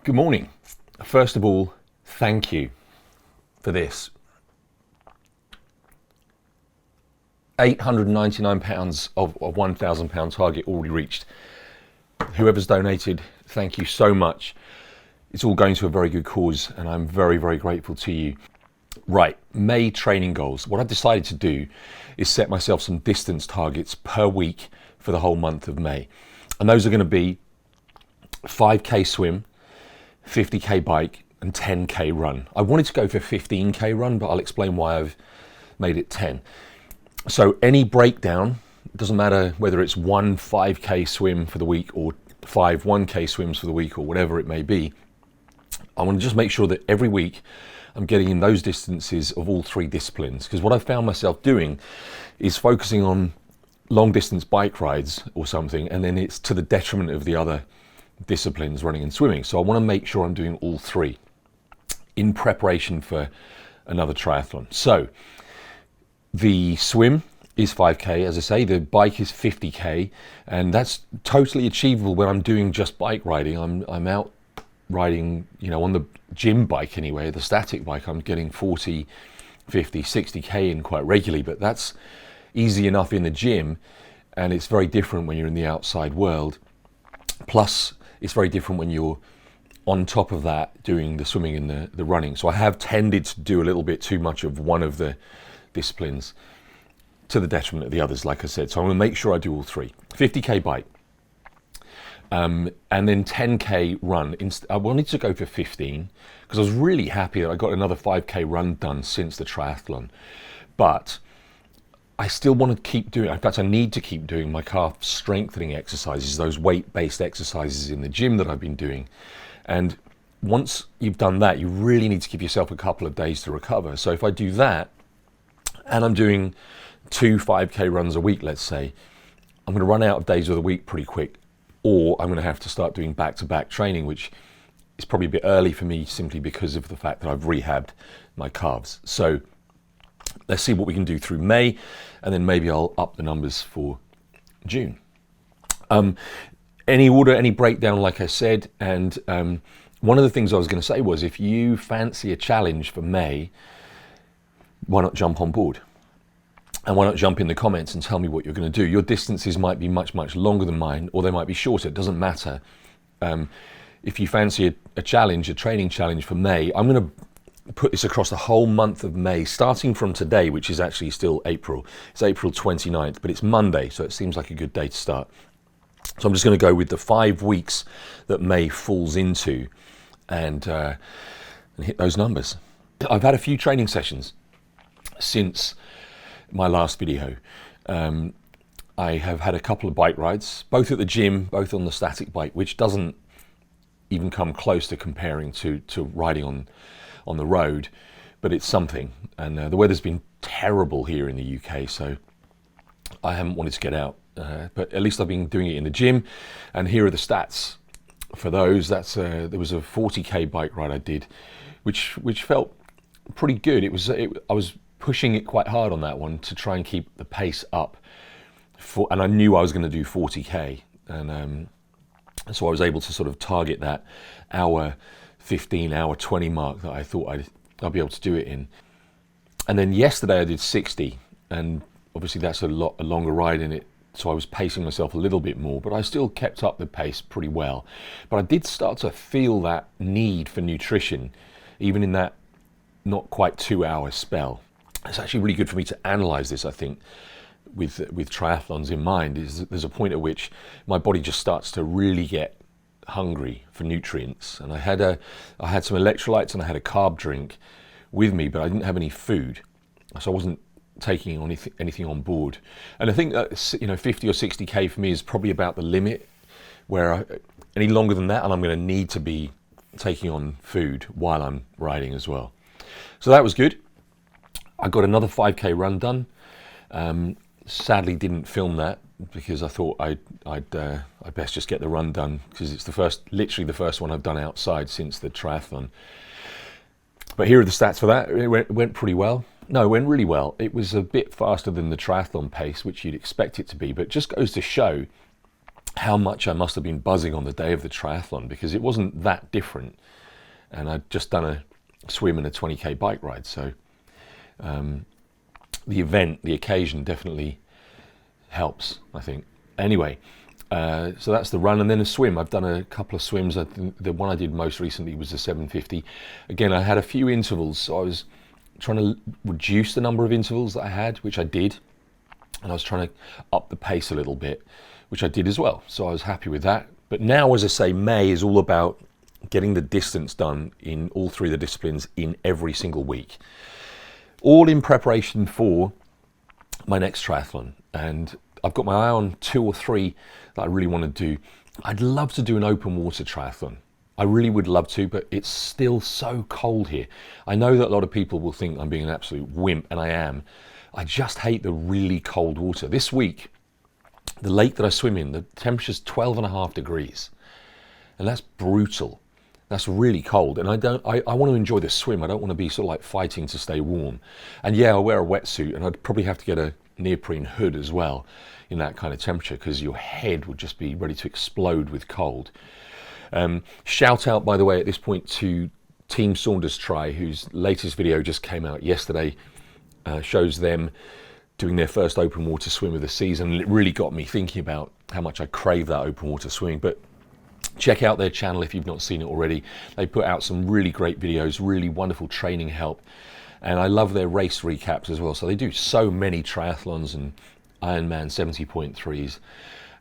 Good morning. First of all, thank you for this. £899 of a £1,000 target already reached. Whoever's donated, thank you so much. It's all going to a very good cause and I'm very, very grateful to you. Right, May training goals. What I've decided to do is set myself some distance targets per week for the whole month of May. And those are going to be 5k swim, 50k bike and 10k run. I wanted to go for 15k run, but I'll explain why I've made it 10. So any breakdown, it doesn't matter whether it's 5k swim for the week or 1k swims for the week or whatever it may be. I want to just make sure that every week I'm getting in those distances of all three disciplines, because what I've found myself doing is focusing on long distance bike rides or something, and then it's to the detriment of the other disciplines, running and swimming. So I want to make sure I'm doing all three in preparation for another triathlon. So the swim is 5k, as I say, the bike is 50k, and that's totally achievable when I'm doing just bike riding. I'm out riding, on the gym bike anyway, the static bike. I'm getting 40, 50, 60k in quite regularly, but that's easy enough in the gym, and it's very different when you're in the outside world. Plus, it's very different when you're on top of that doing the swimming and the running. So I have tended to do a little bit too much of one of the disciplines to the detriment of the others, like I said. So I'm going to make sure I do all three. 50k bike, and then 10k run. I wanted to go for 15 because I was really happy that I got another 5k run done since the triathlon. But I still want to keep doing, in fact I need to keep doing my calf strengthening exercises, those weight-based exercises in the gym that I've been doing. And once you've done that, you really need to give yourself a couple of days to recover. So if I do that, and I'm doing 2 5k runs a week, let's say, I'm going to run out of days of the week pretty quick, or I'm going to have to start doing back-to-back training, which is probably a bit early for me simply because of the fact that I've rehabbed my calves. So let's see what we can do through May, and then maybe I'll up the numbers for June. Any order, any breakdown, like I said, and one of the things I was going to say was, if you fancy a challenge for May, why not jump on board? And why not jump in the comments and tell me what you're going to do? Your distances might be much, much longer than mine, or they might be shorter. It doesn't matter. If you fancy a challenge, a training challenge for May, I'm going to put this across the whole month of May, starting from today, which is actually still April. It's April 29th, but it's Monday, so it seems like a good day to start. So I'm just going to go with the 5 weeks that May falls into and hit those numbers. I've had a few training sessions since my last video. I have had a couple of bike rides, both at the gym, both on the static bike, which doesn't even come close to comparing to riding on the road, but it's something. And the weather's been terrible here in the UK, so I haven't wanted to get out, but at least I've been doing it in the gym. And here are the stats for those. There was a 40k bike ride I did, which felt pretty good. I was pushing it quite hard on that one to try and keep the pace up, and I knew I was going to do 40k, and so I was able to sort of target that hour 15, hour 20 mark that I thought I'd be able to do it in. And then yesterday I did 60, and obviously that's a longer ride in it, so I was pacing myself a little bit more, but I still kept up the pace pretty well. But I did start to feel that need for nutrition, even in that not quite 2 hour spell. It's actually really good for me to analyze this, I think, with triathlons in mind. There's a point at which my body just starts to really get hungry for nutrients, and I had some electrolytes and I had a carb drink with me, but I didn't have any food, so I wasn't taking anything on board. And I think that 50 or 60k for me is probably about the limit, where any longer than that and I'm going to need to be taking on food while I'm riding as well. So that was good. I got another 5k run done. Sadly didn't film that because I thought I'd best just get the run done, because it's literally the first one I've done outside since the triathlon. But here are the stats for that. It went pretty well. No, it went really well. It was a bit faster than the triathlon pace, which you'd expect it to be, but it just goes to show how much I must have been buzzing on the day of the triathlon, because it wasn't that different. And I'd just done a swim and a 20k bike ride. So the event, the occasion definitely helps, I think. Anyway, so that's the run, and then a swim. I've done a couple of swims. The one I did most recently was the 750. Again, I had a few intervals, so I was trying to reduce the number of intervals that I had, which I did, and I was trying to up the pace a little bit, which I did as well. So I was happy with that. But now, as I say, May is all about getting the distance done in all three of the disciplines in every single week, all in preparation for my next triathlon. And I've got my eye on 2 or 3 that I really want to do. I'd love to do an open water triathlon. I really would love to, but it's still so cold here. I know that a lot of people will think I'm being an absolute wimp, and I am. I just hate the really cold water. This week, the lake that I swim in, the temperature's 12.5 degrees. And that's brutal. That's really cold. And I want to enjoy the swim. I don't want to be sort of like fighting to stay warm. And yeah, I'll wear a wetsuit, and I'd probably have to get a neoprene hood as well in that kind of temperature, because your head would just be ready to explode with cold. Shout out, by the way, at this point to Team Saunders Tri, whose latest video just came out yesterday. Shows them doing their first open water swim of the season, and it really got me thinking about how much I crave that open water swimming. But check out their channel if you've not seen it already. They put out some really great videos, really wonderful training help, and I love their race recaps as well. So they do so many triathlons and Ironman 70.3s,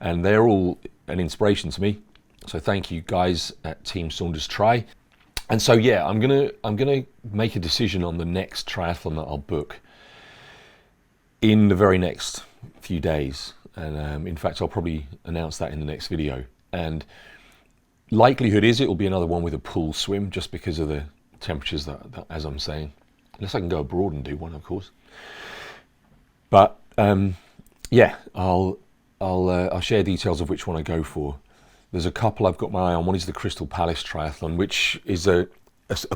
and they're all an inspiration to me. So thank you guys at Team Saunders Tri. And so yeah, I'm gonna make a decision on the next triathlon that I'll book in the very next few days. And in fact, I'll probably announce that in the next video. And likelihood is it will be another one with a pool swim, just because of the temperatures that as I'm saying, unless I can go abroad and do one, of course. But yeah, I'll share details of which one I go for. There's a couple I've got my eye on. One is the Crystal Palace Triathlon, which is a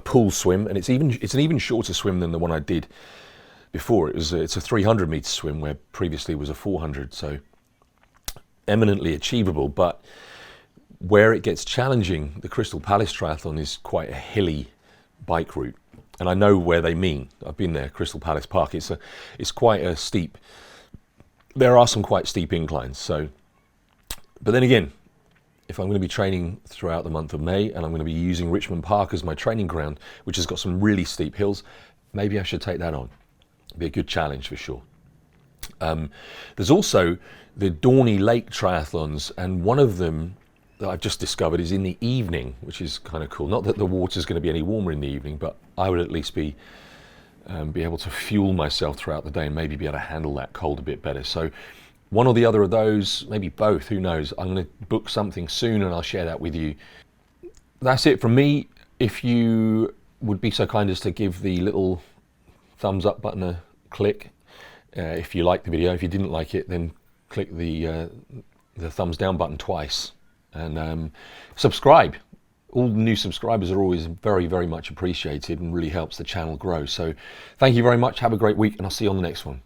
pool swim, and it's an even shorter swim than the one I did before. It's a 300 meter swim, where previously it was a 400, so eminently achievable. But where it gets challenging, the Crystal Palace Triathlon is quite a hilly bike route, and I know where they mean. I've been there, Crystal Palace Park. It's quite a steep. There are some quite steep inclines. So, but then again, if I'm going to be training throughout the month of May, and I'm going to be using Richmond Park as my training ground, which has got some really steep hills, maybe I should take that on. It'd be a good challenge for sure. There's also the Dorney Lake triathlons, and one of them that I've just discovered is in the evening, which is kind of cool. Not that the water's going to be any warmer in the evening, but I would at least be able to fuel myself throughout the day and maybe be able to handle that cold a bit better. So one or the other of those, maybe both, who knows. I'm going to book something soon, and I'll share that with you. That's it from me. If you would be so kind as to give the little thumbs up button a click if you liked the video. If you didn't like it, then click the thumbs down button twice, and subscribe. All new subscribers are always very, very much appreciated and really helps the channel grow. So thank you very much. Have a great week, and I'll see you on the next one.